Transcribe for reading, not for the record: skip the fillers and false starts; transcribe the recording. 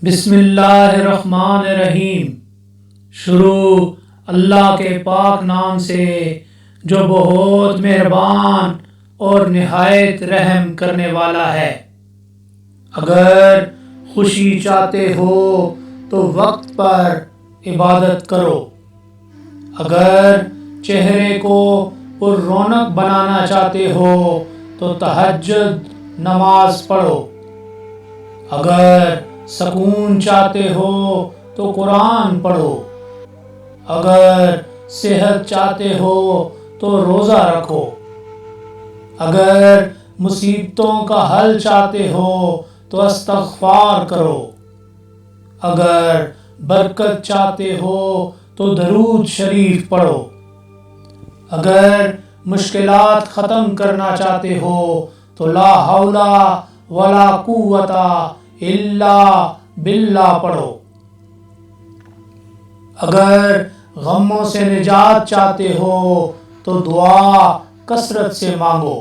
بسم اللہ الرحمن الرحیم۔ شروع اللہ کے پاک نام سے جو بہت مہربان اور نہایت رحم کرنے والا ہے۔ اگر خوشی چاہتے ہو تو وقت پر عبادت کرو، اگر چہرے کو پر رونق بنانا چاہتے ہو تو تہجد نماز پڑھو، اگر سکون چاہتے ہو تو قرآن پڑھو، اگر صحت چاہتے ہو تو روزہ رکھو، اگر مصیبتوں کا حل چاہتے ہو تو استغفار کرو، اگر برکت چاہتے ہو تو درود شریف پڑھو، اگر مشکلات ختم کرنا چاہتے ہو تو لا حول ولا قوت الا باللہ پڑھو، اگر غموں سے نجات چاہتے ہو تو دعا کثرت سے مانگو۔